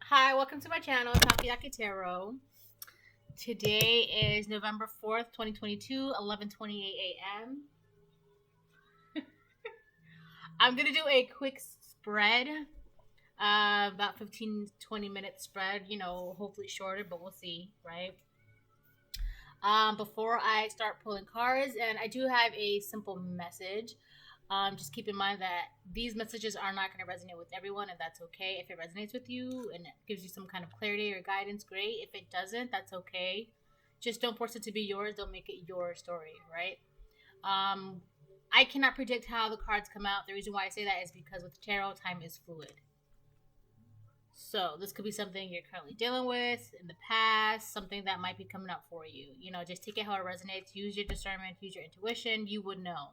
Hi, welcome to my channel, Takoyaki Tarot. Today is November 4th, 2022, 11:28 a.m. I'm going to do a quick spread, about 15-20 minute spread, hopefully shorter, but we'll see, right? Before I start pulling cards, and I do have a simple message. Just keep in mind that these messages are not going to resonate with everyone, and that's okay. If it resonates with you and it gives you some kind of clarity or guidance, great. If it doesn't, that's okay. Just don't force it to be yours. Don't make it your story, right? I cannot predict how the cards come out. The reason why I say that is because with tarot, time is fluid. So this could be something you're currently dealing with in the past, something that might be coming up for you. Just take it how it resonates. Use your discernment, use your intuition. You would know.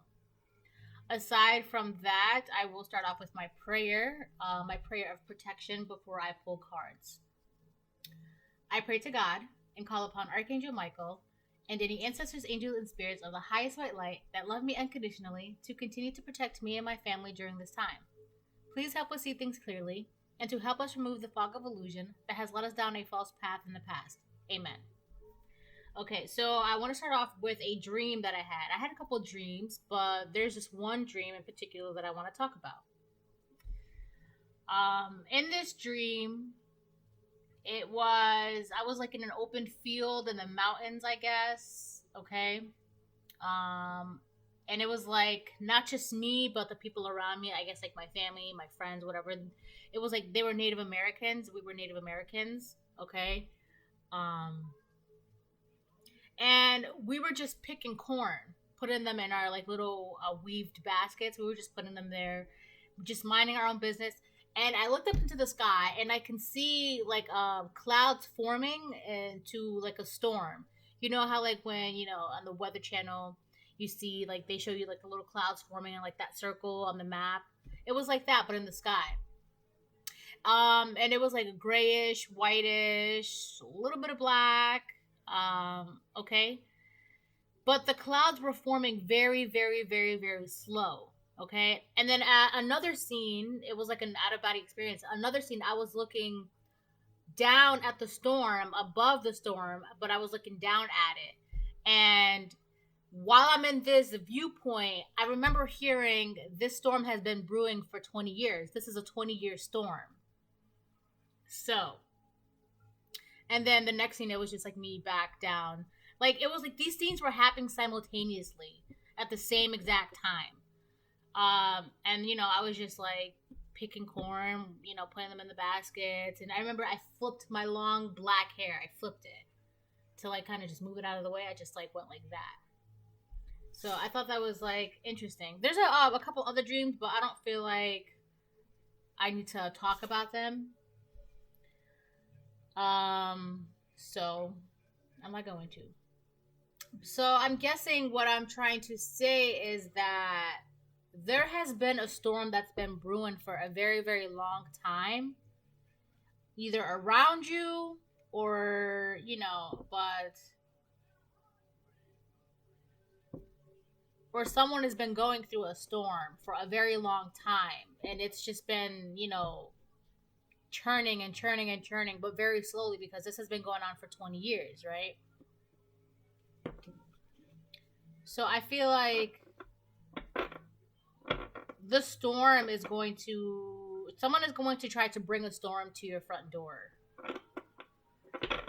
Aside from that, I will start off with my prayer of protection before I pull cards. I pray to God and call upon Archangel Michael and any ancestors, angels, and spirits of the highest white light that love me unconditionally to continue to protect me and my family during this time. Please help us see things clearly and to help us remove the fog of illusion that has led us down a false path in the past. Amen. Okay, so I want to start off with a dream that I had. I had a couple of dreams, but there's just one dream in particular that I want to talk about. In this dream, I was like in an open field in the mountains, I guess. Okay. And it was like not just me, but the people around me. I guess like my family, my friends, whatever. It was like they were Native Americans. We were Native Americans. Okay. And we were just picking corn, putting them in our like little weaved baskets. We were just putting them there, just minding our own business. And I looked up into the sky, and I can see like clouds forming into like a storm. You know how like when on the Weather Channel, you see like they show you like the little clouds forming in like that circle on the map. It was like that, but in the sky. And it was like a grayish, whitish, a little bit of black. Okay. But the clouds were forming very, very, very, very slow. Okay. And then another scene, it was like an out of body experience. Another scene, I was looking down at the storm, above the storm, but I was looking down at it. And while I'm in this viewpoint, I remember hearing this storm has been brewing for 20 years. This is a 20-year storm. So, and then the next scene, it was just like me back down. Like, it was like these scenes were happening simultaneously at the same exact time. And, I was just like picking corn, putting them in the baskets. And I remember I flipped my long black hair. I flipped it to like kind of just move it out of the way. I just like went like that. So I thought that was like interesting. There's a couple other dreams, but I don't feel like I need to talk about them. So I'm not going to. So I'm guessing what I'm trying to say is that there has been a storm that's been brewing for a very, very long time, either around you or, or someone has been going through a storm for a very long time. And it's just been, churning and churning and churning, but very slowly because this has been going on for 20 years, right? So I feel like the storm is someone is going to try to bring a storm to your front door.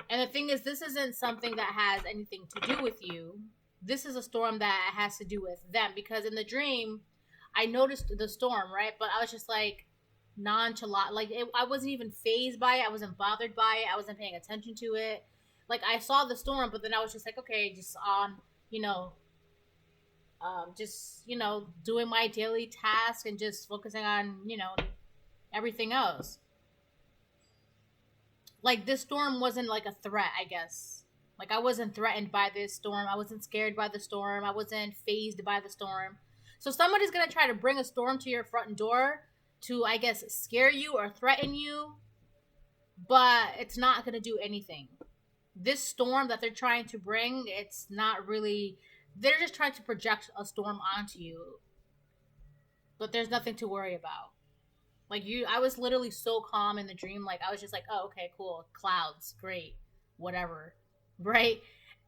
And the thing is, this isn't something that has anything to do with you. This is a storm that has to do with them, because in the dream, I noticed the storm, right? But I was just like, nonchalant, like I wasn't even phased by it. I wasn't bothered by it. I wasn't paying attention to it. Like I saw the storm, but then I was just like, okay, just on, doing my daily task and just focusing on, everything else. Like this storm wasn't like a threat, I guess. Like I wasn't threatened by this storm. I wasn't scared by the storm. I wasn't phased by the storm. So somebody's gonna try to bring a storm to your front door to, I guess, scare you or threaten you, but it's not going to do anything. This storm that they're trying to bring, it's not really, they're just trying to project a storm onto you, but there's nothing to worry about. Like I was literally so calm in the dream. Like I was just like, oh, okay, cool, clouds, great, whatever, right?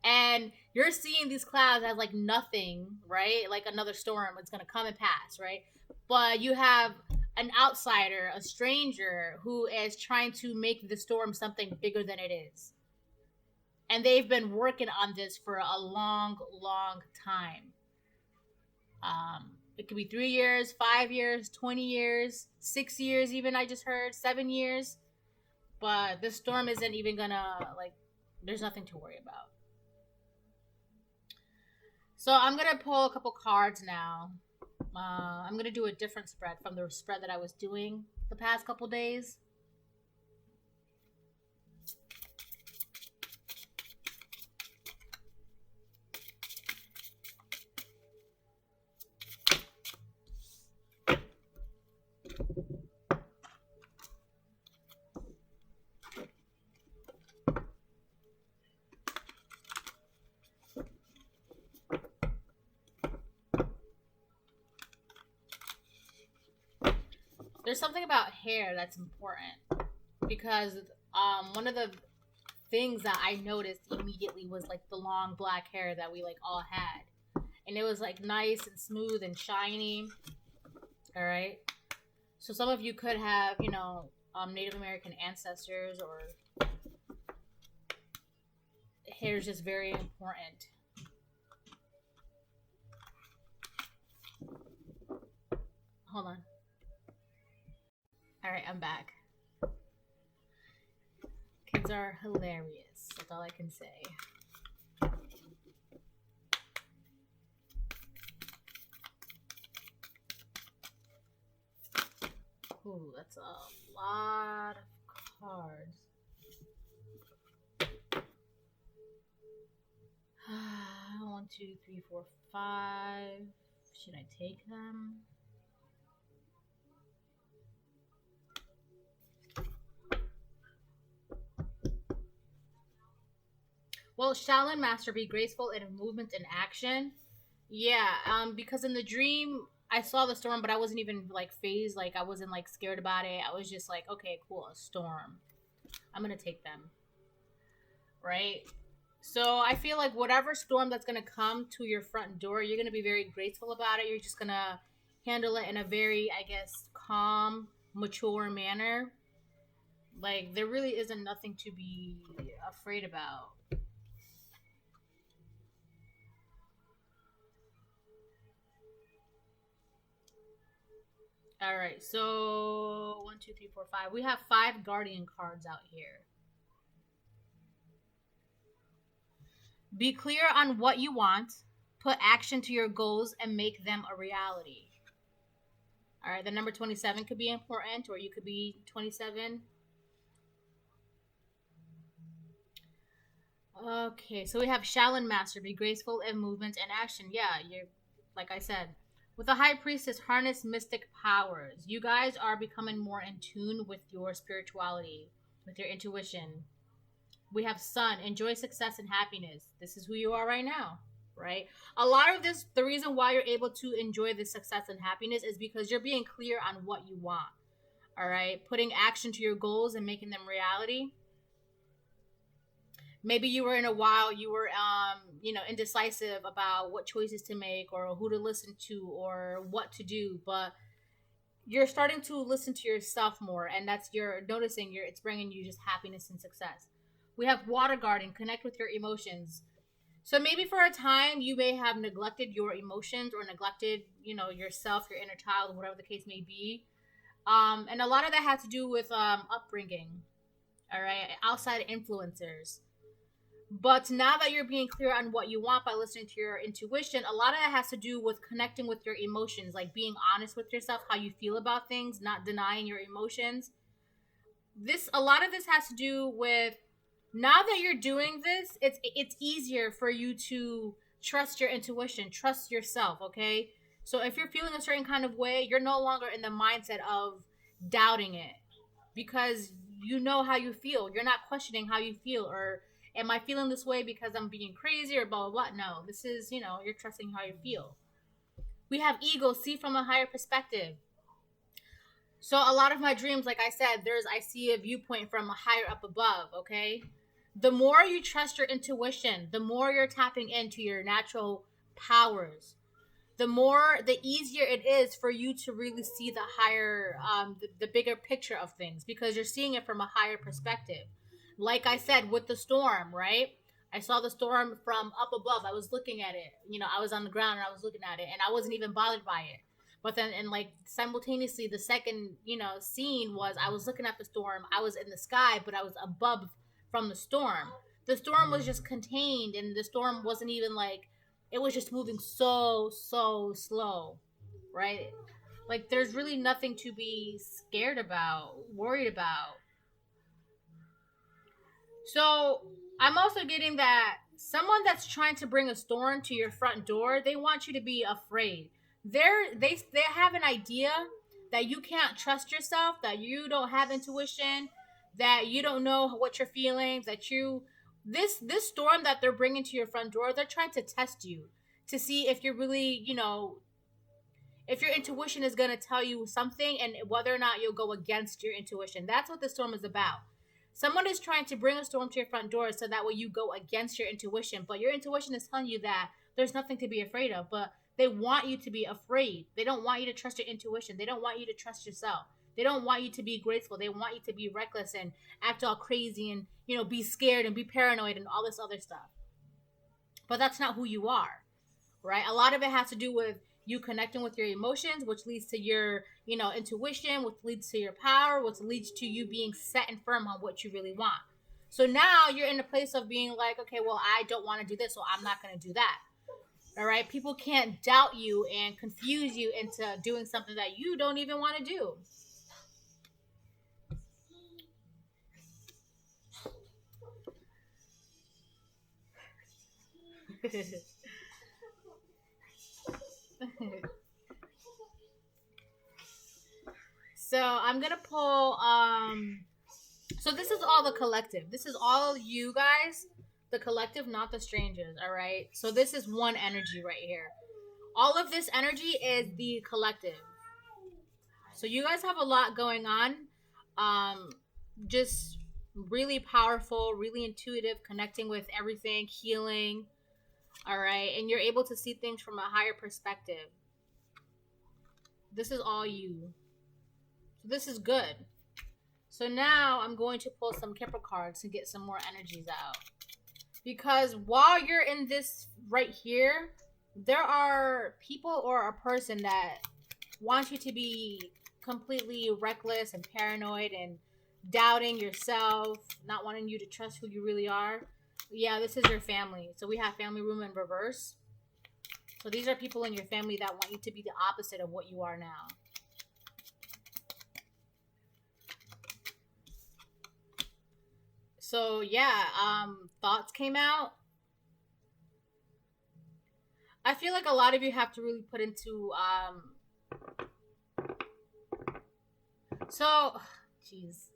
And you're seeing these clouds as like nothing, right? Like another storm, it's gonna come and pass, right? But you have an outsider, a stranger, who is trying to make the storm something bigger than it is. And they've been working on this for a long, long time. It could be 3 years, 5 years, 20 years, 6 years, even. I just heard 7 years. But this storm isn't even gonna, like, there's nothing to worry about. So I'm gonna pull a couple cards now. I'm gonna do a different spread from the spread that I was doing the past couple days. There's something about hair that's important because one of the things that I noticed immediately was like the long black hair that we like all had, and it was like nice and smooth and shiny. All right, so some of you could have, Native American ancestors, or hair is just very important. Hold on. All right, I'm back. Kids are hilarious. That's all I can say. Ooh, that's a lot of cards. 1, 2, 3, 4, 5. Should I take them? Well, Shaolin Master, be graceful in movement and action. Yeah, because in the dream I saw the storm, but I wasn't even like phased. Like I wasn't like scared about it. I was just like, okay, cool, a storm. I'm gonna take them. Right? So I feel like whatever storm that's gonna come to your front door, you're gonna be very graceful about it. You're just gonna handle it in a very, I guess, calm, mature manner. Like there really isn't nothing to be afraid about. All right, so 1, 2, 3, 4, 5. We have 5 guardian cards out here. Be clear on what you want, put action to your goals, and make them a reality. All right, the number 27 could be important, or you could be 27. Okay, so we have Shaolin Master, be graceful in movement and action. Yeah, you're, like I said, with the High Priestess, harness mystic powers. You guys are becoming more in tune with your spirituality, with your intuition. We have Sun, enjoy success and happiness. This is who you are right now, right? A lot of this, the reason why you're able to enjoy this success and happiness is because you're being clear on what you want, all right? Putting action to your goals and making them reality. Maybe you were in a while, you were, indecisive about what choices to make or who to listen to or what to do, but you're starting to listen to yourself more, and that's you're noticing it's bringing you just happiness and success. We have Water Garden, connect with your emotions. So maybe for a time you may have neglected your emotions or neglected, yourself, your inner child, whatever the case may be. And a lot of that has to do with upbringing, all right, outside influencers. But now that you're being clear on what you want by listening to your intuition, a lot of that has to do with connecting with your emotions, like being honest with yourself, how you feel about things, not denying your emotions. A lot of this has to do with, now that you're doing this, it's easier for you to trust your intuition, trust yourself, okay? So if you're feeling a certain kind of way, you're no longer in the mindset of doubting it because you know how you feel. You're not questioning how you feel, or am I feeling this way because I'm being crazy or blah, blah, blah. No, this is, you're trusting how you feel. We have ego, see from a higher perspective. So a lot of my dreams, like I said, I see a viewpoint from a higher up above, okay? The more you trust your intuition, the more you're tapping into your natural powers, the easier it is for you to really see the higher the bigger picture of things, because you're seeing it from a higher perspective. Like I said with the storm, right? I saw the storm from up above. I was looking at it, I was on the ground and I was looking at it, and I wasn't even bothered by it. But then, and like simultaneously, the second scene was, I was looking at the storm. I was in the sky, but I was above from the storm. The storm was just contained, and the storm wasn't even like, it was just moving so slow, right? Like there's really nothing to be scared about, worried about. So I'm also getting that someone that's trying to bring a storm to your front door, they want you to be afraid. They have an idea that you can't trust yourself, that you don't have intuition, that you don't know what you're feeling, that you this storm that they're bringing to your front door, they're trying to test you to see if you're really, if your intuition is going to tell you something, and whether or not you'll go against your intuition. That's what the storm is about. Someone is trying to bring a storm to your front door so that way you go against your intuition, but your intuition is telling you that there's nothing to be afraid of, but they want you to be afraid. They don't want you to trust your intuition. They don't want you to trust yourself. They don't want you to be graceful. They want you to be reckless and act all crazy and, be scared and be paranoid and all this other stuff. But that's not who you are, right? A lot of it has to do with you connecting with your emotions, which leads to your, intuition, which leads to your power, which leads to you being set and firm on what you really want. So now you're in a place of being like, okay, well, I don't want to do this, so I'm not going to do that. All right? People can't doubt you and confuse you into doing something that you don't even want to do. So I'm gonna pull so this is all the collective. This is all you guys, the collective, not the strangers, all right? So this is one energy right here. All of this energy is the collective. So you guys have a lot going on. Just really powerful, really intuitive, connecting with everything, healing, all right? And you're able to see things from a higher perspective. This is all you. So this is good. So now I'm going to pull some Kipper cards to get some more energies out. Because while you're in this right here, there are people or a person that wants you to be completely reckless and paranoid and doubting yourself, not wanting you to trust who you really are. Yeah, this is your family. So we have family room in reverse. So these are people in your family that want you to be the opposite of what you are now. So yeah, thoughts came out. I feel like a lot of you have to really put into so jeez.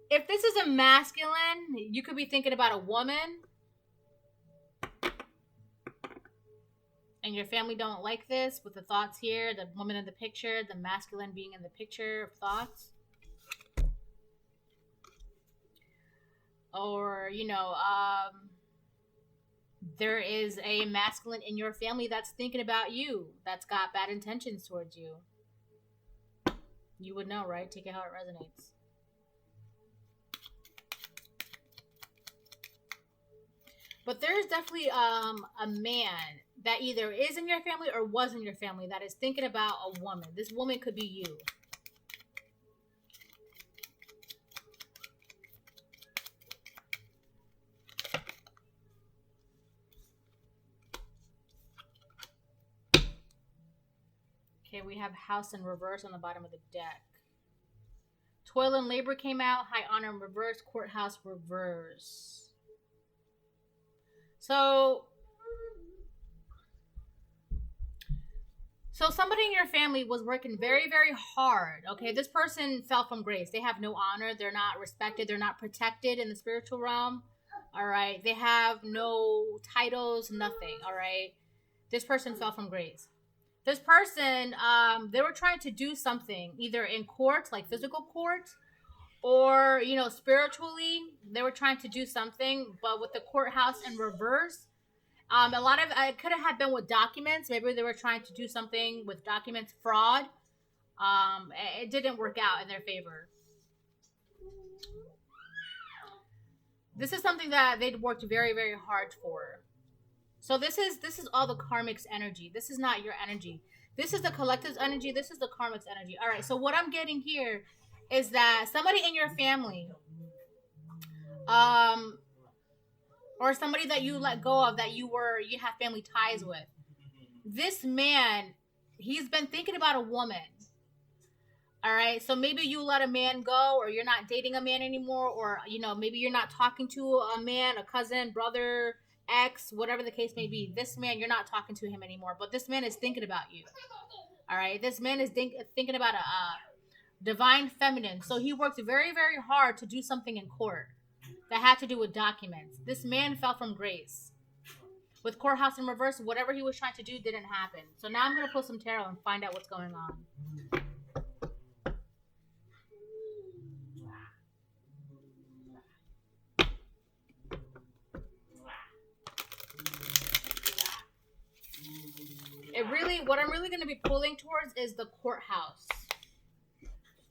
If this is a masculine, you could be thinking about a woman. And your family don't like this with the thoughts here, the woman in the picture, the masculine being in the picture of thoughts. Or, there is a masculine in your family that's thinking about you, that's got bad intentions towards you. You would know, right? Take it how it resonates. But there's definitely a man that either is in your family or was in your family that is thinking about a woman. This woman could be you. Okay, we have house in reverse on the bottom of the deck. Toil and labor came out. High honor in reverse. Courthouse reverse. So somebody in your family was working very, very hard. Okay, this person fell from grace. They have no honor. They're not respected. They're not protected in the spiritual realm. All right, they have no titles, nothing. All right, this person fell from grace. This person, they were trying to do something either in court, like physical court, or spiritually. They were trying to do something, but with the courthouse in reverse. A lot of it could have been with documents. Maybe they were trying to do something with documents fraud. It didn't work out in their favor. This is something that they'd worked very, very hard for. So this is all the karmic's energy. This is not your energy. This is the collective's energy. This is the karmic's energy. All right. So what I'm getting here is that somebody in your family, or somebody that you let go of, that you have family ties with. This man, he's been thinking about a woman. All right. So maybe you let a man go, or you're not dating a man anymore, or maybe you're not talking to a man, a cousin, brother, ex, whatever the case may be. This man, you're not talking to him anymore, but this man is thinking about you. All right. This man is thinking about a divine feminine. So he worked very, very hard to do something in court that had to do with documents. This man fell from grace. With courthouse in reverse, whatever he was trying to do didn't happen. So now I'm going to pull some tarot and find out what's going on. What I'm really going to be pulling towards is the courthouse.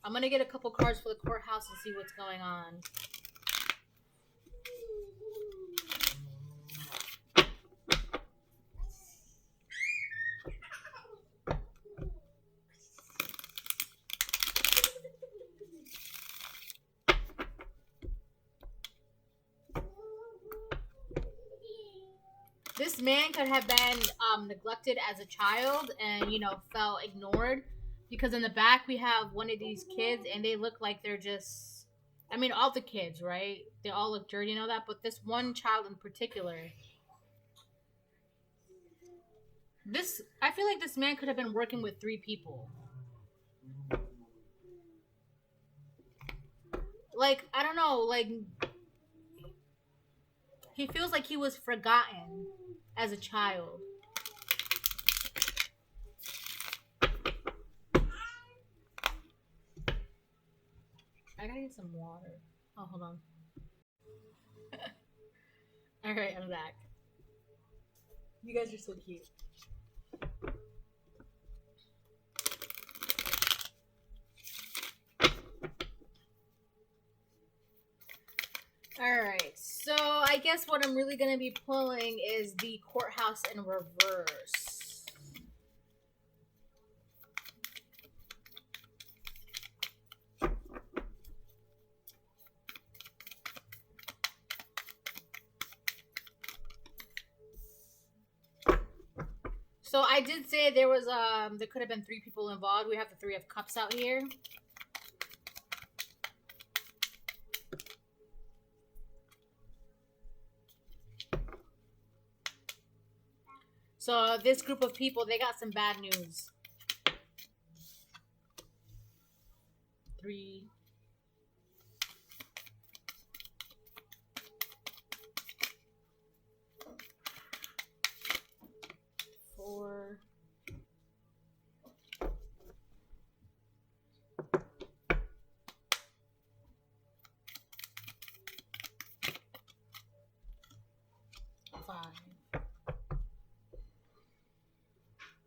I'm going to get a couple cards for the courthouse and see what's going on. This man could have been neglected as a child and, felt ignored. Because in the back, we have one of these kids, and they look like they're just... I mean, all the kids, right? They all look dirty and all that. But this one child in particular... I feel like this man could have been working with 3 people. Like, I don't know, like... He feels like he was forgotten as a child. I gotta get some water. Oh, hold on. Alright, I'm back. You guys are so cute. Alright, so I guess what I'm really going to be pulling is the courthouse in reverse. So I did say there could have been 3 people involved. We have the 3 of Cups out here. So this group of people, they got some bad news. 3. 4. 5.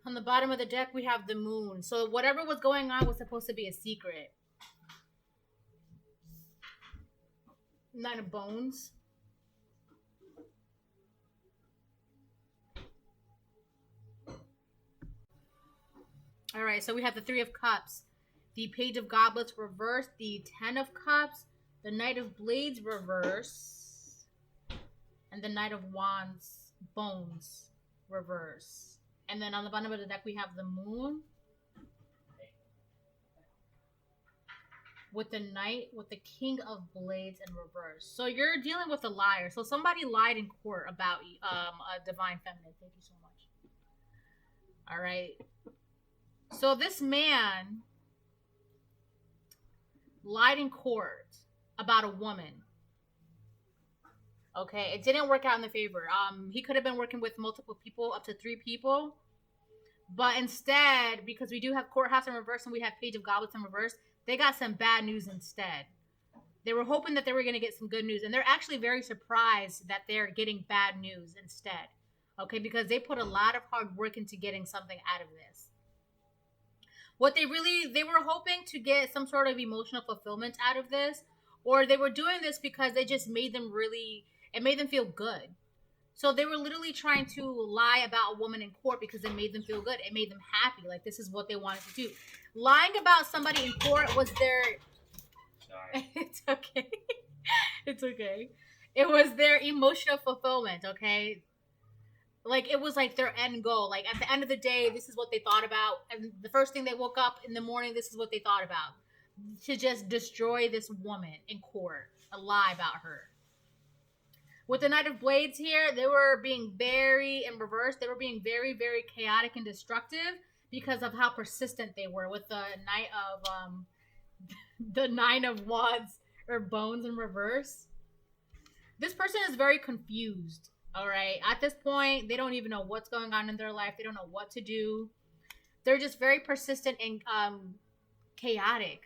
On the bottom of the deck, we have the moon. So whatever was going on was supposed to be a secret. 9 of Bones. All right, so we have the 3 of Cups, the Page of Goblets reversed, the 10 of Cups, the Knight of Blades reverse, and the Knight of Wands, Bones reverse. And then on the bottom of the deck, we have the moon with the knight, with the King of Blades in reverse. So you're dealing with a liar. So somebody lied in court about a divine feminine. Thank you so much. All right. So this man lied in court about a woman. Okay, it didn't work out in the favor. He could have been working with multiple people, up to 3 people. But instead, because we do have Courthouse in reverse and we have Page of Goblets in reverse, they got some bad news instead. They were hoping that they were going to get some good news, and they're actually very surprised that they're getting bad news instead. Okay, because they put a lot of hard work into getting something out of this. What they were hoping to get some sort of emotional fulfillment out of this, or they were doing this because it just made them it made them feel good. So they were literally trying to lie about a woman in court because it made them feel good. It made them happy. Like, this is what they wanted to do. Lying about somebody in court was their... Sorry. It's okay. It's okay. It was their emotional fulfillment, okay? Like, it was like their end goal. Like, at the end of the day, this is what they thought about. And the first thing they woke up in the morning, this is what they thought about. To just destroy this woman in court. A lie about her. With the Knight of Blades here, they were being very, in reverse, they were being very, very chaotic and destructive because of how persistent they were. With the Knight of, the Nine of Wands, or Bones in reverse. This person is very confused, alright? At this point, they don't even know what's going on in their life. They don't know what to do. They're just very persistent and chaotic.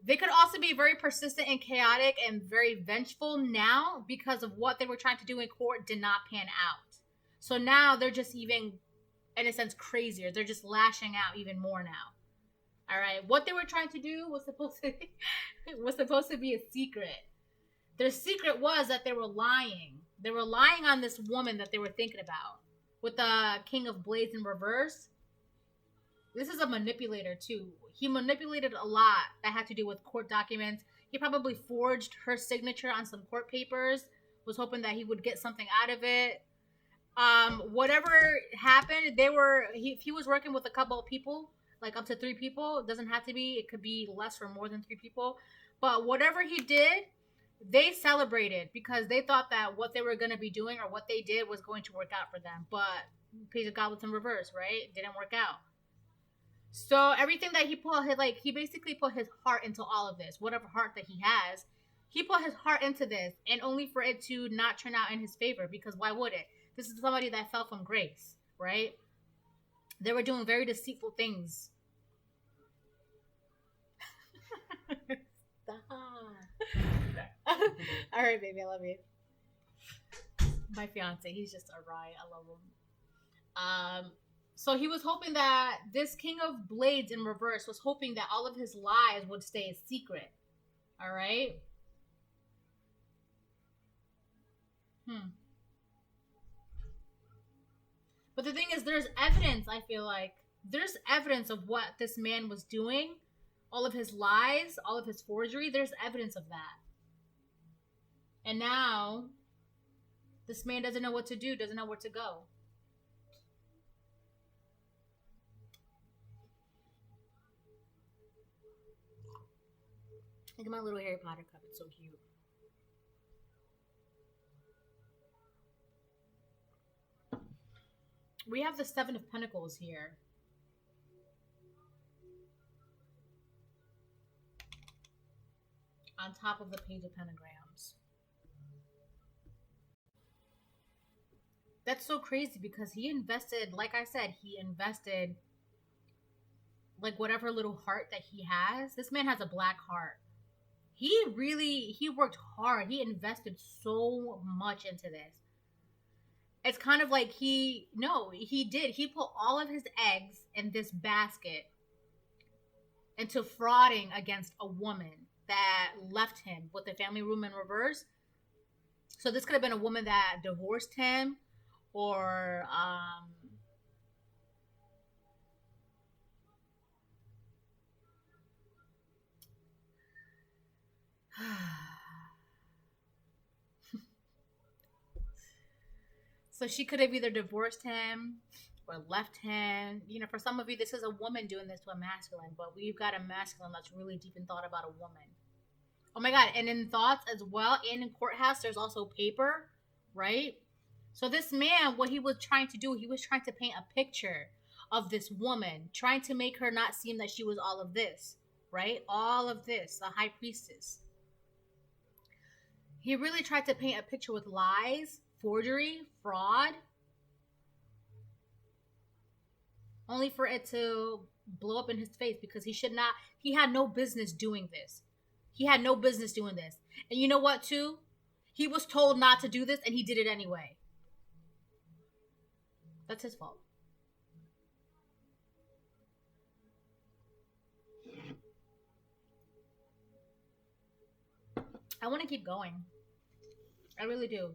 They could also be very persistent and chaotic and very vengeful now because of what they were trying to do in court did not pan out. So now they're just even, in a sense, crazier. They're just lashing out even more now. All right, what they were trying to do was supposed to be a secret. Their secret was that they were lying. They were lying on this woman that they were thinking about. With the King of Blades in reverse. This is a manipulator too. He manipulated a lot that had to do with court documents. He probably forged her signature on some court papers. Was hoping that he would get something out of it. Whatever happened, he was working with a couple of people, like up to 3 people. It doesn't have to be. It could be less or more than 3 people. But whatever he did, they celebrated because they thought that what they were going to be doing or what they did was going to work out for them. But Page of Goblets in reverse, right? It didn't work out. So everything that he put, he basically put his heart into all of this. Whatever heart that he has, he put his heart into this, and only for it to not turn out in his favor. Because why would it? This is somebody that fell from grace, right? They were doing very deceitful things. Stop. All right, baby, I love you. My fiance, he's just a riot. I love him. So he was hoping that this King of Blades in reverse was hoping that all of his lies would stay a secret. All right? But the thing is, there's evidence, I feel like. There's evidence of what this man was doing. All of his lies, all of his forgery. There's evidence of that. And now, this man doesn't know what to do, doesn't know where to go. Look at my little Harry Potter cup. It's so cute. We have the 7 of Pentacles here. On top of the Page of Pentagrams. That's so crazy because he invested, like I said, he invested like whatever little heart that he has. This man has a black heart. He worked hard. He invested so much into this. It's kind of like he did. He put all of his eggs in this basket into frauding against a woman that left him with the family room in reverse. So this could have been a woman that divorced him or so she could have either divorced him or left him. You know, for some of you, this is a woman doing this to a masculine, but we've got a masculine that's really deep in thought about a woman. Oh my God. And in thoughts as well, and in Courthouse, there's also paper, right? So this man, what he was trying to do, he was trying to paint a picture of this woman, trying to make her not seem that she was all of this, right? All of this, the high priestess. He really tried to paint a picture with lies, forgery, fraud. only for it to blow up in his face because he had no business doing this. He had no business doing this. And you know what, too? He was told not to do this and he did it anyway. That's his fault. I want to keep going. I really do.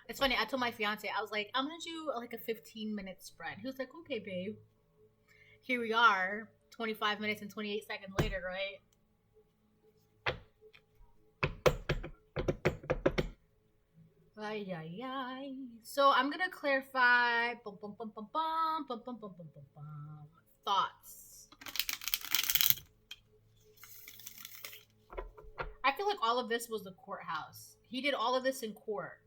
It's funny. I told my fiance, I was like, I'm gonna do like a 15-minute spread. He was like, okay, babe. Here we are, 25 minutes and 28 seconds later, right? Ay, ay, ay. So I'm gonna clarify thoughts. I feel like all of this was the courthouse. He did all of this in court.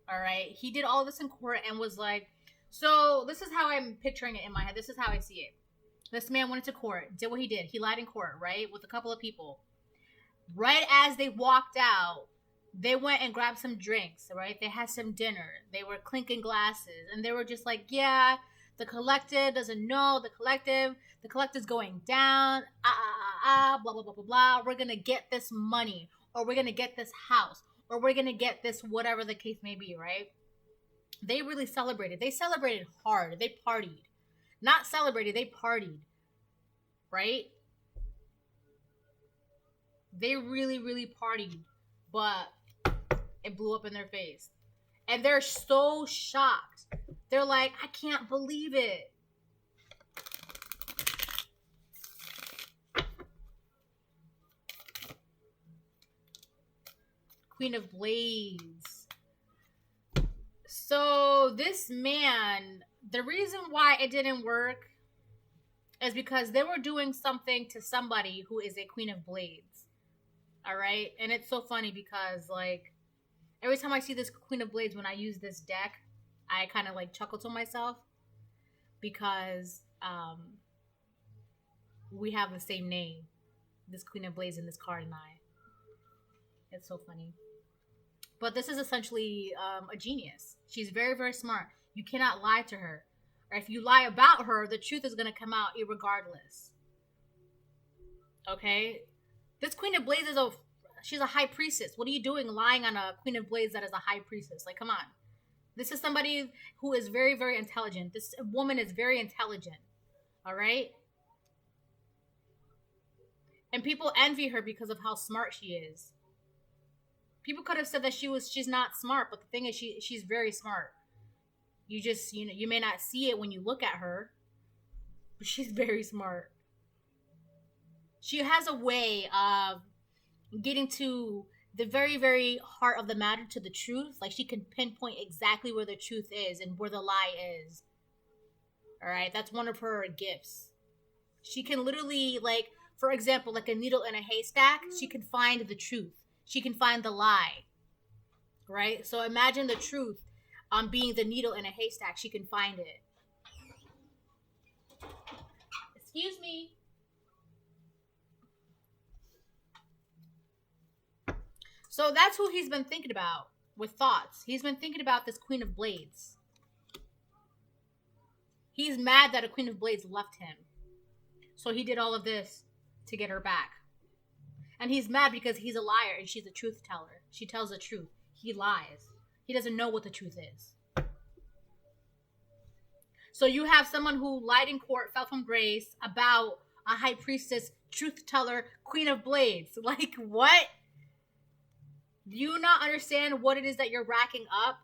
All right. He did all of this in court and was like, so this is how I'm picturing it in my head. This is how I see it. This man went into court, did what he did. He lied in court, right? With a couple of people. Right as they walked out, they went and grabbed some drinks, right? They had some dinner. They were clinking glasses. And they were just like, yeah, the collective doesn't know. The collective's going down. Blah, blah, blah, blah, blah. We're going to get this money. Or we're going to get this house. Or we're going to get this whatever the case may be, right? They really celebrated. They celebrated hard. They partied. Not celebrated, they partied. Right? They really, really partied. But it blew up in their face. And they're so shocked. They're like, I can't believe it. Queen of Blades. So this man, the reason why it didn't work is because they were doing something to somebody who is a Queen of Blades. All right? And it's so funny because, like, every time I see this Queen of Blades, when I use this deck, I kind of, like, chuckle to myself because we have the same name. This Queen of Blades and this card and I. It's so funny. But this is essentially a genius. She's very, very smart. You cannot lie to her. Or if you lie about her, the truth is going to come out irregardless. Okay? This Queen of Blades she's a high priestess. What are you doing lying on a Queen of Blades that is a high priestess? Like, come on. This is somebody who is very, very intelligent. This woman is very intelligent. All right? And people envy her because of how smart she is. People could have said that she's not smart, but the thing is she's very smart. You just, you may not see it when you look at her, but she's very smart. She has a way of getting to the very, very heart of the matter, to the truth. Like, she can pinpoint exactly where the truth is and where the lie is. All right, that's one of her gifts. She can literally, like, for example, like a needle in a haystack, she can find the truth. She can find the lie, right? So imagine the truth being the needle in a haystack. She can find it. Excuse me. So that's who he's been thinking about with thoughts. He's been thinking about this Queen of Blades. He's mad that a Queen of Blades left him. So he did all of this to get her back. And he's mad because he's a liar and she's a truth teller. She tells the truth. He lies. He doesn't know what the truth is. So you have someone who lied in court, fell from grace, about a high priestess, truth teller, Queen of Blades. Like, what? Do you not understand what it is that you're racking up?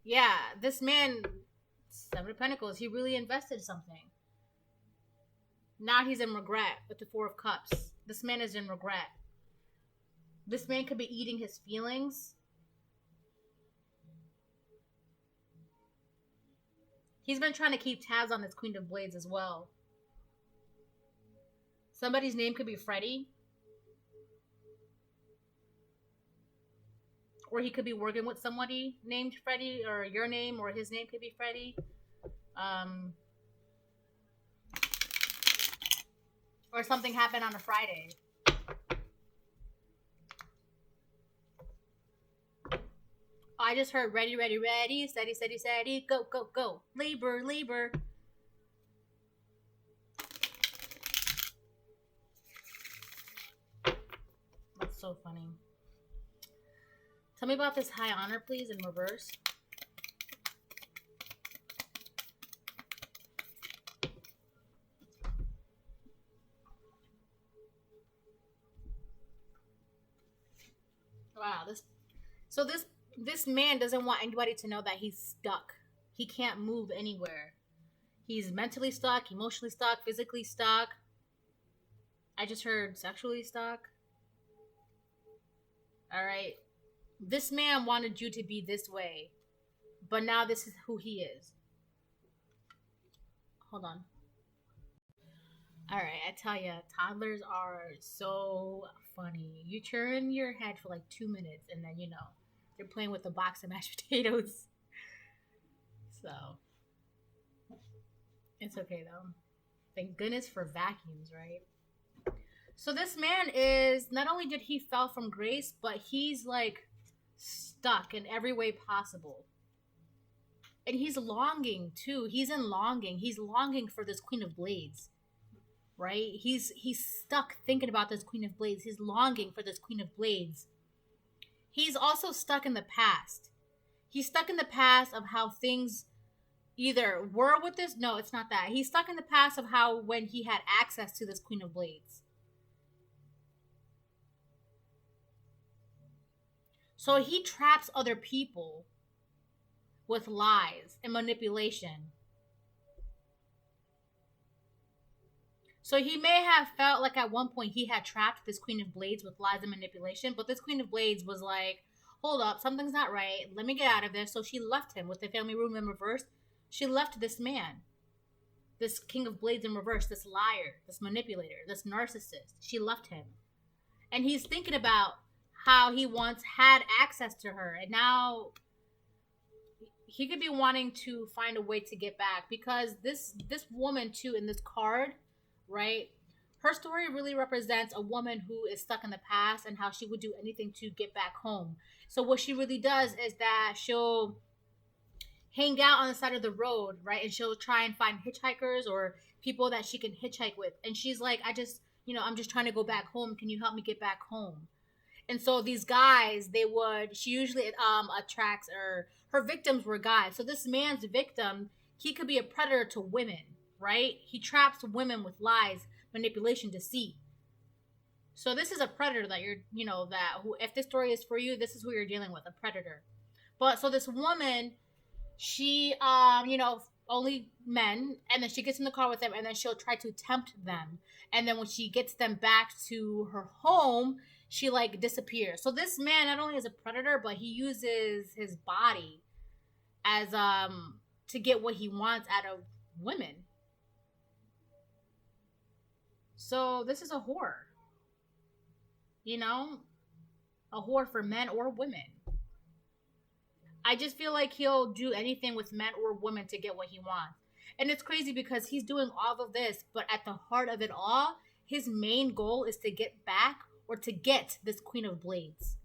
Yeah, this man, Seven of Pentacles, he really invested something. Now he's in regret with the Four of Cups. This man is in regret. This man could be eating his feelings. He's been trying to keep tabs on this Queen of Blades as well. Somebody's name could be Freddie. Or he could be working with somebody named Freddie, or your name, or his name could be Freddie. Or something happened on a Friday. I just heard ready, ready, ready, steady, steady, steady, go, go, go. Labor, labor. so funny. Tell me about this high honor, please, in reverse. Wow, this man doesn't want anybody to know that he's stuck. He can't move anywhere. He's mentally stuck, emotionally stuck, physically stuck. I just heard sexually stuck. All right. This man wanted you to be this way, but now this is who he is. Hold on. All right, I tell you, toddlers are so funny. You turn your head for like 2 minutes, and then they're playing with a box of mashed potatoes. So it's okay though. Thank goodness for vacuums, right? So this man is, not only did he fell from grace, but he's like stuck in every way possible. And he's longing too. He's in longing. He's longing for this Queen of Blades. Right? He's stuck thinking about this Queen of Blades. He's longing for this Queen of Blades. He's also stuck in the past. He's stuck in the past of how things either were with this. No, it's not that. He's stuck in the past of how when he had access to this Queen of Blades. So he traps other people with lies and manipulation. So he may have felt like at one point he had trapped this Queen of Blades with lies and manipulation, but this Queen of Blades was like, hold up, something's not right. Let me get out of this. So she left him with the family room in reverse. She left this man, this King of Blades in reverse, this liar, this manipulator, this narcissist. She left him. And he's thinking about how he once had access to her. And now he could be wanting to find a way to get back, because this woman too in this card, right? Her story really represents a woman who is stuck in the past and how she would do anything to get back home. So what she really does is that she'll hang out on the side of the road, right? And she'll try and find hitchhikers or people that she can hitchhike with. And she's like, I'm just trying to go back home. Can you help me get back home? And so these guys, she usually attracts, or her victims were guys. So this man's victim, he could be a predator to women. Right? He traps women with lies, manipulation, deceit. So this is a predator that if this story is for you, this is who you're dealing with, a predator. But so this woman, she, only men, and then she gets in the car with them, and then she'll try to tempt them. And then when she gets them back to her home, she like disappears. So this man not only is a predator, but he uses his body as, to get what he wants out of women. So this is a whore, a whore for men or women. I just feel like he'll do anything with men or women to get what he wants. And it's crazy because he's doing all of this, but at the heart of it all, his main goal is to get back or to get this Queen of Blades.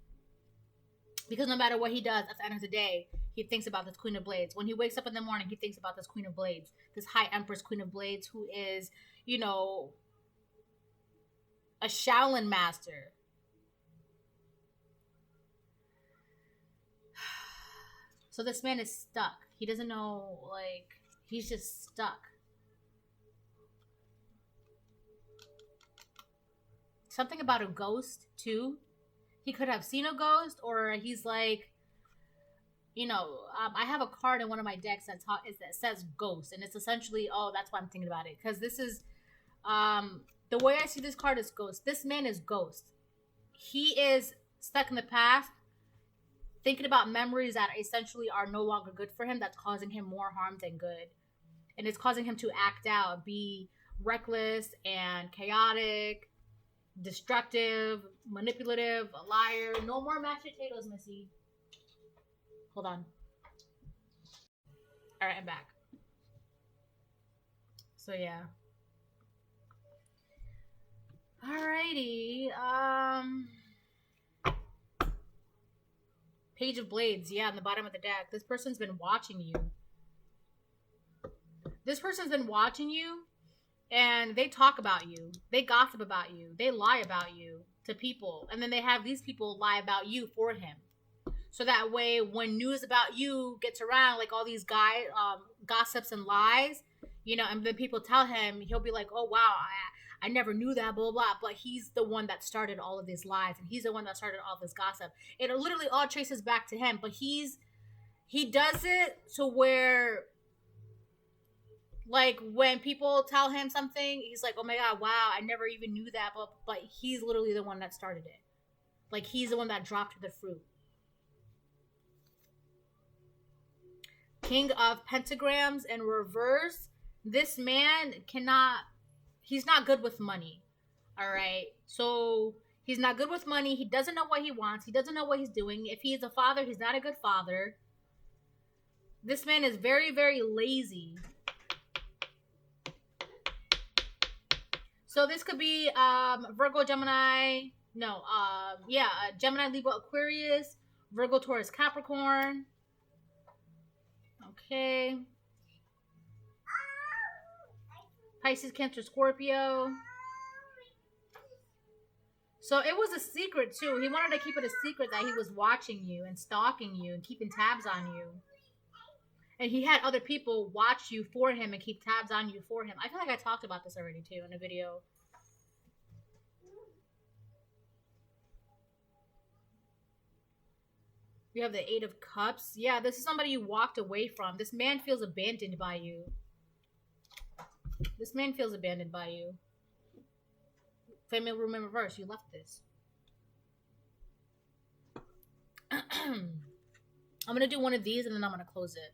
Because no matter what he does, at the end of the day, he thinks about this Queen of Blades. When he wakes up in the morning, he thinks about this Queen of Blades, this High Empress Queen of Blades, who is, a Shaolin master. So this man is stuck. He doesn't know, he's just stuck. Something about a ghost, too. He could have seen a ghost, or he's like, I have a card in one of my decks that says ghost, and it's essentially, that's why I'm thinking about it. Because this is, the way I see this card is ghost. This man is ghost. He is stuck in the past, thinking about memories that essentially are no longer good for him, that's causing him more harm than good. And it's causing him to act out, be reckless and chaotic, destructive, manipulative, a liar. No more mashed potatoes, Missy. Hold on. All right, I'm back. So, yeah. Alrighty. Page of Blades. Yeah, on the bottom of the deck. This person's been watching you. This person's been watching you, and they talk about you, they gossip about you, they lie about you to people, and then they have these people lie about you for him. So that way, when news about you gets around, like all these gossips and lies, and then people tell him, he'll be like, "Oh wow, I never knew that, blah, blah blah." But he's the one that started all of these lies, and he's the one that started all this gossip. It literally all traces back to him. But he does it to where, like, when people tell him something, he's like, "Oh my god, wow, I never even knew that." But he's literally the one that started it. Like, he's the one that dropped the fruit. King of Pentagrams in reverse. This man he's not good with money. All right. So he's not good with money. He doesn't know what he wants. He doesn't know what he's doing. If he's a father, he's not a good father. This man is very, very lazy. So this could be Virgo, Gemini. No, Gemini, Libra, Aquarius, Virgo, Taurus, Capricorn. Okay. Pisces, Cancer, Scorpio. So it was a secret too. He wanted to keep it a secret that he was watching you and stalking you and keeping tabs on you. And he had other people watch you for him and keep tabs on you for him. I feel like I talked about this already too in a video. We have the Eight of Cups. Yeah, this is somebody you walked away from. This man feels abandoned by you. This man feels abandoned by you. Family room in reverse. You left this. I'm going to do one of these and then I'm going to close it.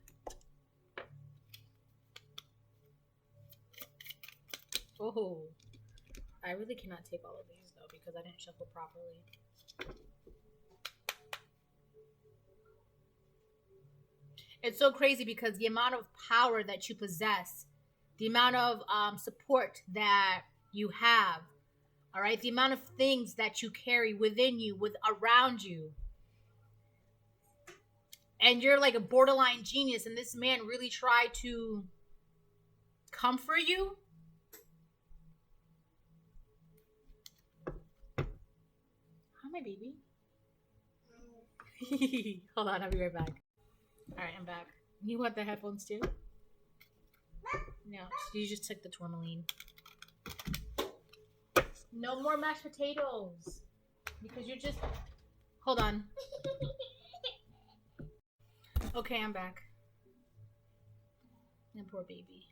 Oh. I really cannot take all of these though because I didn't shuffle properly. It's so crazy because the amount of power that you possess, the amount of support that you have, all right, the amount of things that you carry within you, around you, and you're like a borderline genius, and this man really tried to comfort you. Hi, my baby. Hold on, I'll be right back. Alright, I'm back. You want the headphones too? No, you just took the tourmaline. No more mashed potatoes. Because you just... Hold on. Okay, I'm back. And poor baby.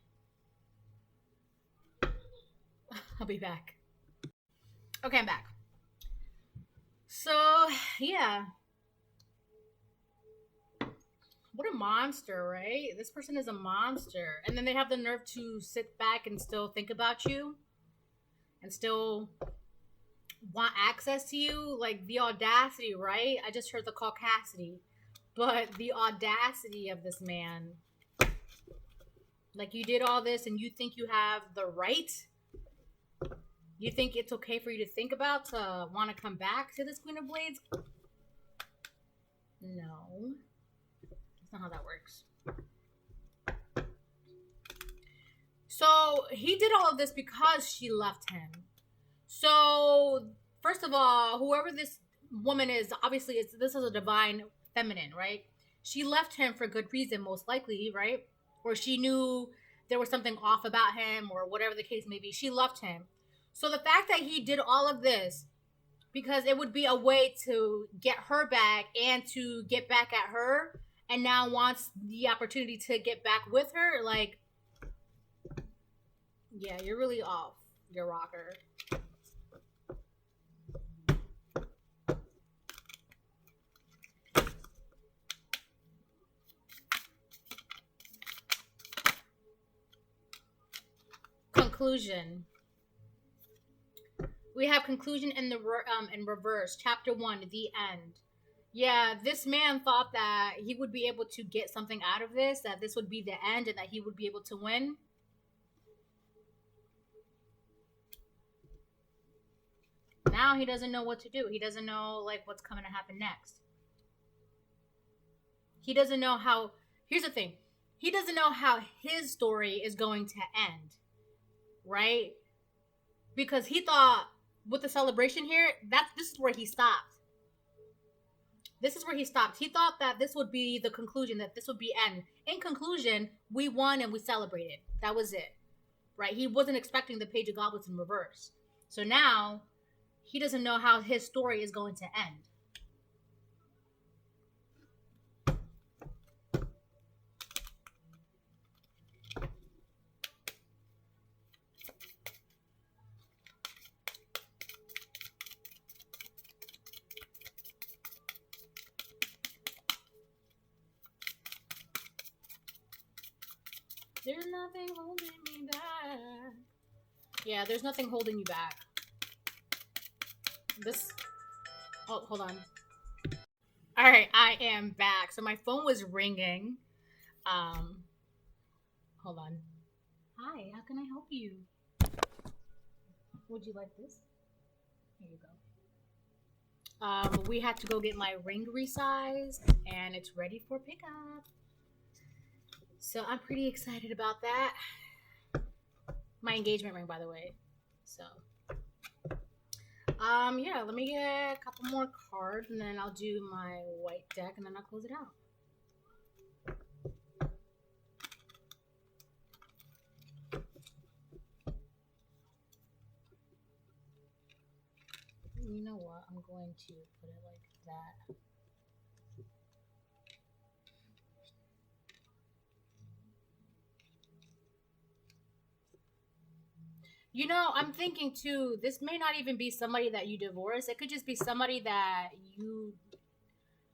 I'll be back. Okay, I'm back. So, yeah. What a monster, right? This person is a monster. And then they have the nerve to sit back and still think about you. And still want access to you. Like, the audacity, right? I just heard the caucasity. But the audacity of this man. Like, you did all this and you think you have the right? You think it's okay for you to think about to want to come back to this Queen of Blades? No. That's not how that works. So he did all of this because she left him. So first of all, whoever this woman is, obviously this is a divine feminine, right? She left him for good reason, most likely, right? Or she knew there was something off about him, or whatever the case may be. She left him. So the fact that he did all of this because it would be a way to get her back and to get back at her, and now wants the opportunity to get back with her, like, yeah, you're really off your rocker. Conclusion. We have conclusion in the in reverse. Chapter 1, the end. Yeah, this man thought that he would be able to get something out of this, that this would be the end, and that he would be able to win. Now he doesn't know what to do. He doesn't know, like, what's coming to happen next. He doesn't know how... Here's the thing. He doesn't know how his story is going to end. right? Because he thought with the celebration here, this is where he stopped. This is where he stopped. He thought that this would be the conclusion, that this would be end. In conclusion, we won and we celebrated. That was it, right? He wasn't expecting the Page of Goblets in reverse. So now he doesn't know how his story is going to end. There's nothing holding me back. Yeah, there's nothing holding you back. Oh, hold on. All right, I am back. So my phone was ringing. Hold on. Hi, how can I help you? Would you like this? Here you go. We had to go get my ring resized, and it's ready for pickup. So I'm pretty excited about that. My engagement ring, by the way. So, yeah, let me get a couple more cards, and then I'll do my white deck, and then I'll close it out. You know what? I'm going to put it like that. You know, I'm thinking too, this may not even be somebody that you divorced. It could just be somebody that you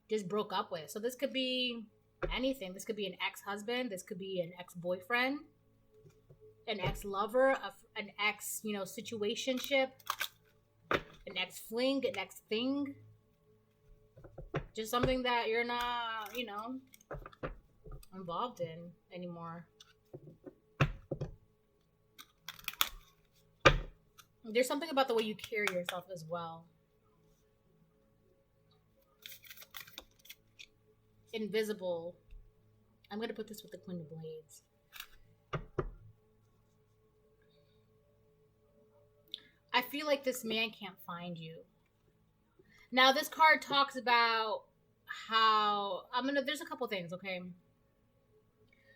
just broke up with. So this could be anything. This could be an ex-husband. This could be an ex-boyfriend, an ex-lover, an ex, situationship, an ex-fling, an ex-thing. Just something that you're not, involved in anymore. There's something about the way you carry yourself as well. Invisible. I'm going to put this with the Queen of Blades. I feel like this man can't find you. Now, this card talks about how... There's a couple things, okay?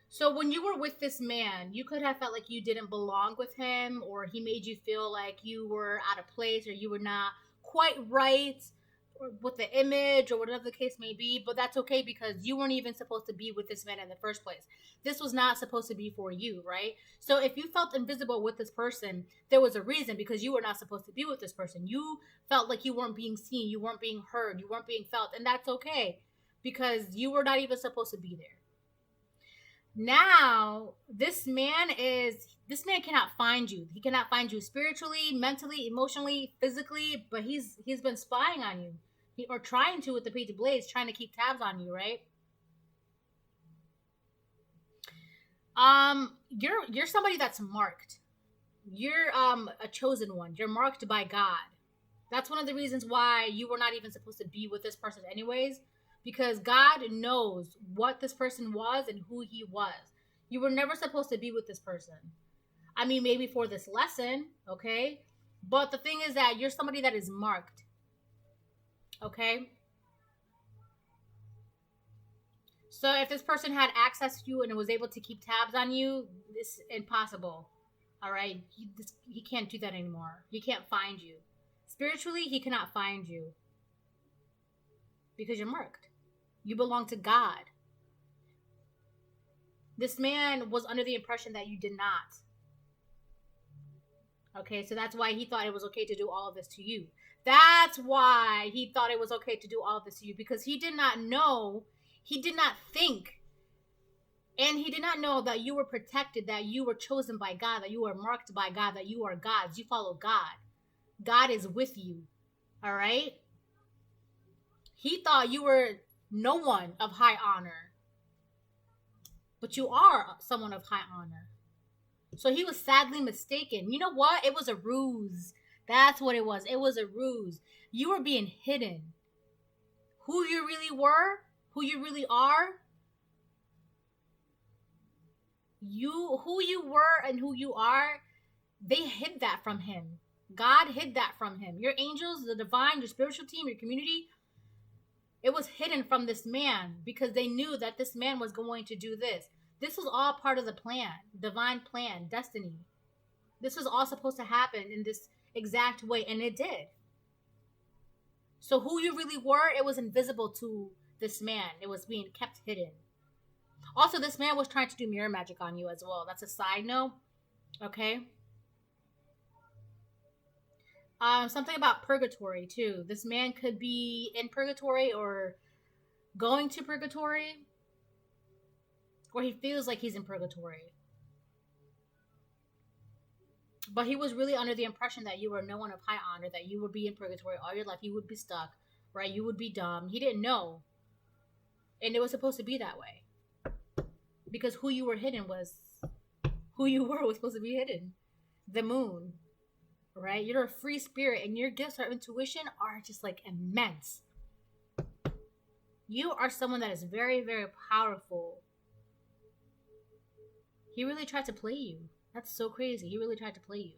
So when you were with this man, you could have felt like you didn't belong with him, or he made you feel like you were out of place, or you were not quite right with the image, or whatever the case may be. But that's okay, because you weren't even supposed to be with this man in the first place. This was not supposed to be for you, right? So if you felt invisible with this person, there was a reason, because you were not supposed to be with this person. You felt like you weren't being seen, you weren't being heard, you weren't being felt, and that's okay, because you were not even supposed to be there. Now, this man cannot find you. He cannot find you spiritually, mentally, emotionally, physically, but he's been spying on you. Or trying to with the Page of Blades, trying to keep tabs on you, right? You're somebody that's marked. You're a chosen one. You're marked by God. That's one of the reasons why you were not even supposed to be with this person anyways. Because God knows what this person was and who he was. You were never supposed to be with this person. I mean, maybe for this lesson, okay? But the thing is that you're somebody that is marked. Okay? So if this person had access to you and was able to keep tabs on you, this is impossible. All right? He can't do that anymore. He can't find you. Spiritually, he cannot find you. Because you're marked. You belong to God. This man was under the impression that you did not. Okay, so that's why he thought it was okay to do all of this to you. That's why he thought it was okay to do all of this to you. Because he did not know, he did not think, and he did not know that you were protected, that you were chosen by God, that you were marked by God, that you are God's. You follow God. God is with you. All right? He thought you were no one of high honor. But you are someone of high honor. So he was sadly mistaken. You know what? It was a ruse. That's what it was. It was a ruse. You were being hidden. Who you really were, who you really are, who you were and who you are They hid that from him. God hid that from him. Your angels, the divine, your spiritual team, your community, it was hidden from this man because they knew that this man was going to do this. This was all part of the plan, divine plan, destiny. This was all supposed to happen in this exact way, and it did. So who you really were, it was invisible to this man. It was being kept hidden. Also, this man was trying to do mirror magic on you as well. That's a side note. Okay. Something about purgatory too. This man could be in purgatory or going to purgatory, or he feels like he's in purgatory. But he was really under the impression that you were no one of high honor, that you would be in purgatory all your life, you would be stuck, right? You would be dumb. He didn't know. And it was supposed to be that way. Because who you were hidden was who you were was supposed to be hidden. The moon. Right? You're a free spirit and your gifts or intuition are just like immense. You are someone that is very, very powerful. He really tried to play you. That's so crazy. He really tried to play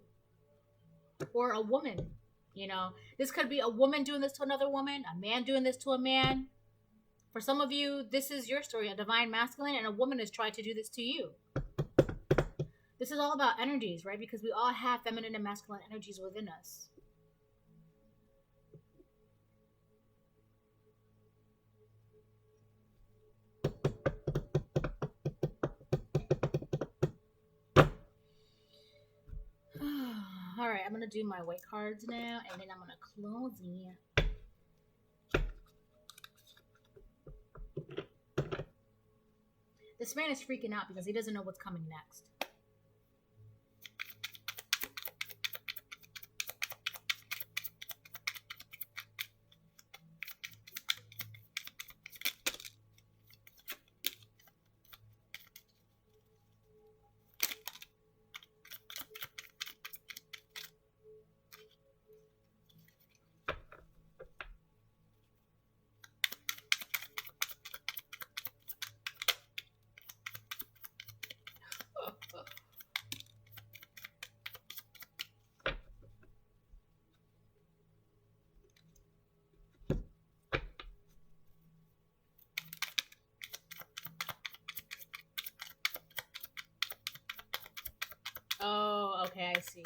you. Or a woman. You know, this could be a woman doing this to another woman, a man doing this to a man. For some of you, this is your story, a divine masculine, and a woman is trying to do this to you. This is all about energies, right? Because we all have feminine and masculine energies within us. All right, I'm going to do my white cards now, and then I'm going to close it. This man is freaking out because he doesn't know what's coming next. Oh, okay, I see.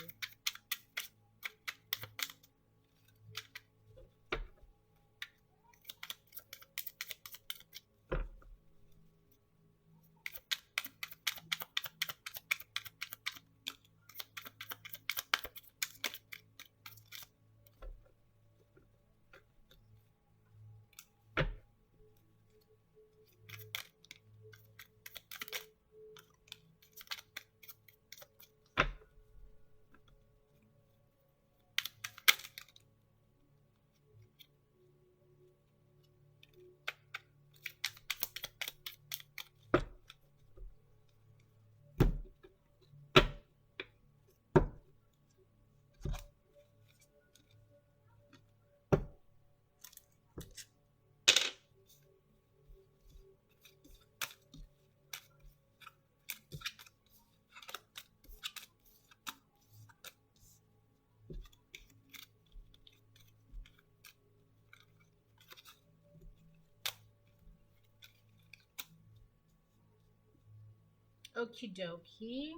Okie dokie.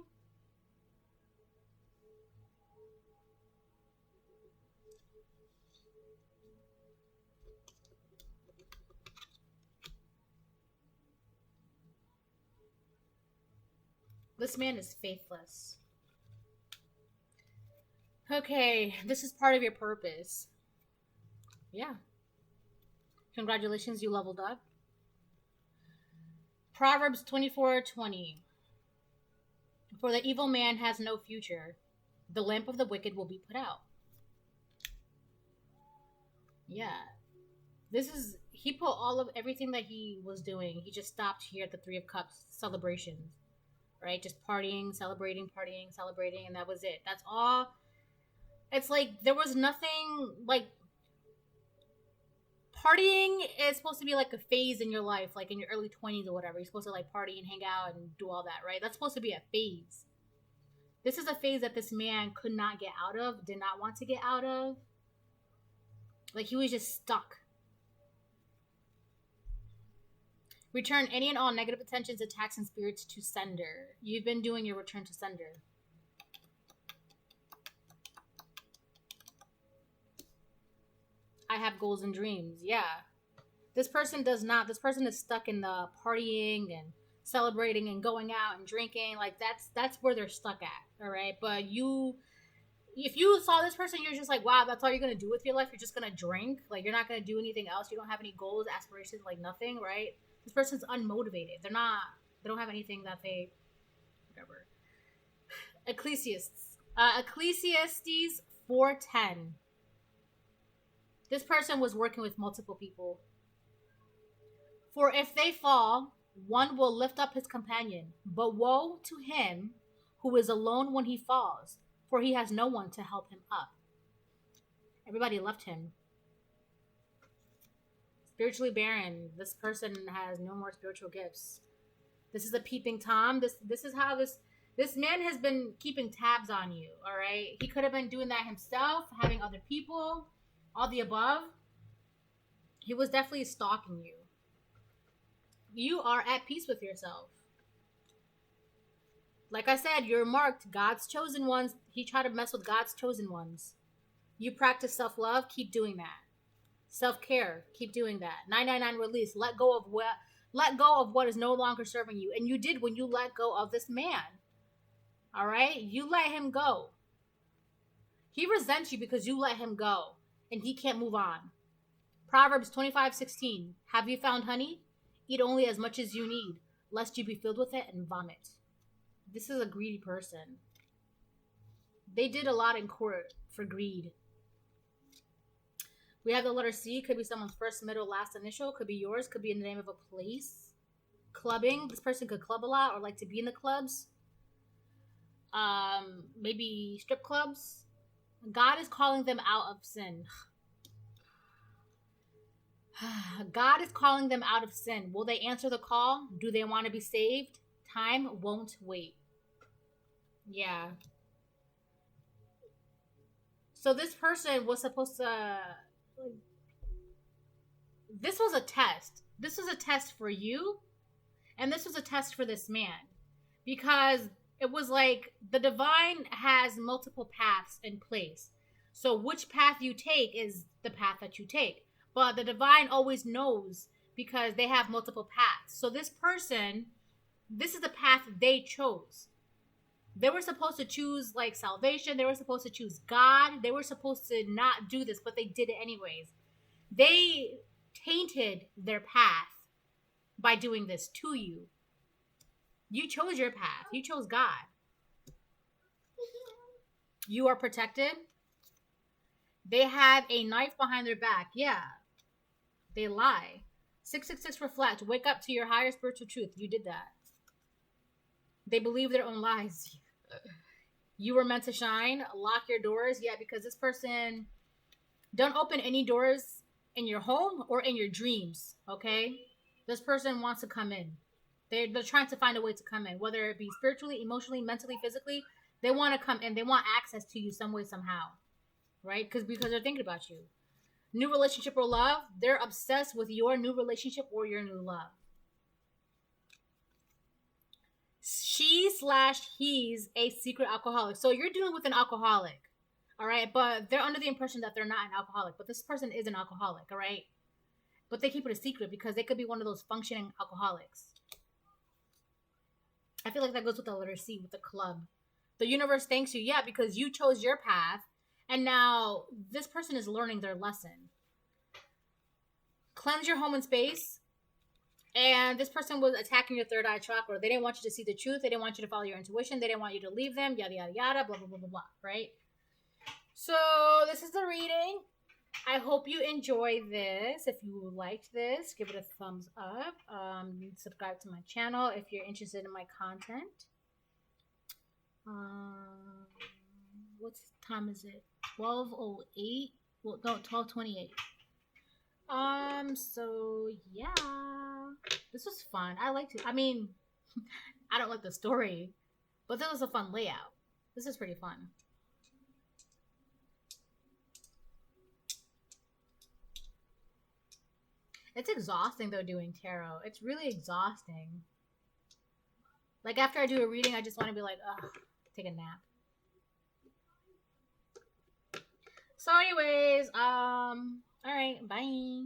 This man is faithless. Okay, this is part of your purpose. Yeah. Congratulations, you leveled up. Proverbs 24:20. For the evil man has no future. The lamp of the wicked will be put out. Yeah. This is, he put all of everything that he was doing. He just stopped here at the Three of Cups celebrations. Right? Just partying, celebrating, and that was it. That's all. It's like there was nothing like partying is supposed to be like a phase in your life, like in your early 20s or whatever. You're supposed to like party and hang out and do all that, right? That's supposed to be a phase. This is a phase that this man could not get out of, did not want to get out of. Like, he was just stuck. Return any and all negative attentions, attacks, and spirits to sender. You've been doing your return to sender. I have goals and dreams. Yeah. This person does not. This person is stuck in the partying and celebrating and going out and drinking. Like, that's where they're stuck at. All right. But if you saw this person, you're just like, wow, that's all you're going to do with your life. You're just going to drink. Like, you're not going to do anything else. You don't have any goals, aspirations, like nothing, right? This person's unmotivated. They don't have anything that they, whatever. Ecclesiastes 4:10. This person was working with multiple people. For if they fall, one will lift up his companion. But woe to him who is alone when he falls, for he has no one to help him up. Everybody left him. Spiritually barren. This person has no more spiritual gifts. This is a peeping Tom. This is how this man has been keeping tabs on you, all right? He could have been doing that himself, having other people, all the above. He was definitely stalking you. You are at peace with yourself. Like I said, you're marked. God's chosen ones. He tried to mess with God's chosen ones. You practice self-love. Keep doing that. Self-care. Keep doing that. 999 release. Let go of what is no longer serving you. And you did when you let go of this man. All right? You let him go. He resents you because you let him go. And he can't move on. Proverbs 25:16. Have you found honey? Eat only as much as you need, lest you be filled with it and vomit. This is a greedy person. They did a lot in court for greed. We have the letter C. Could be someone's first, middle, last initial. Could be yours. Could be in the name of a place. Clubbing. This person could club a lot or like to be in the clubs. Maybe strip clubs. God is calling them out of sin. God is calling them out of sin. Will they answer the call? Do they want to be saved? Time won't wait. Yeah. So this person was supposed to... This was a test. This was a test for you. And this was a test for this man. Because it was like the divine has multiple paths in place. So which path you take is the path that you take. But the divine always knows because they have multiple paths. So this person, this is the path they chose. They were supposed to choose like salvation. They were supposed to choose God. They were supposed to not do this, but they did it anyways. They tainted their path by doing this to you. You chose your path. You chose God. You are protected. They have a knife behind their back. Yeah. They lie. 666 reflect. Wake up to your higher spiritual truth. You did that. They believe their own lies. You were meant to shine. Lock your doors. Yeah, because this person... Don't open any doors in your home or in your dreams, okay? This person wants to come in. They're trying to find a way to come in. Whether it be spiritually, emotionally, mentally, physically. They want to come in. They want access to you some way, somehow. Right? Because they're thinking about you. New relationship or love, they're obsessed with your new relationship or your new love. She/he's a secret alcoholic. So you're dealing with an alcoholic, all right? But they're under the impression that they're not an alcoholic. But this person is an alcoholic, all right? But they keep it a secret because they could be one of those functioning alcoholics. I feel like that goes with the letter C, with the club. The universe thanks you, yeah, because you chose your path. And now this person is learning their lesson. Cleanse your home and space. And this person was attacking your third eye chakra. They didn't want you to see the truth. They didn't want you to follow your intuition. They didn't want you to leave them. Yada, yada, yada. Blah, blah, blah, blah, blah. Right? So this is the reading. I hope you enjoy this. If you liked this, give it a thumbs up. Subscribe to my channel if you're interested in my content. What time is it? 12:08. Well, no, 12:28. So yeah, this was fun. I liked it. I mean, I don't like the story, but this was a fun layout. This is pretty fun. It's exhausting though doing tarot. It's really exhausting. Like after I do a reading, I just want to be like, ugh, take a nap. So anyways, all right, bye.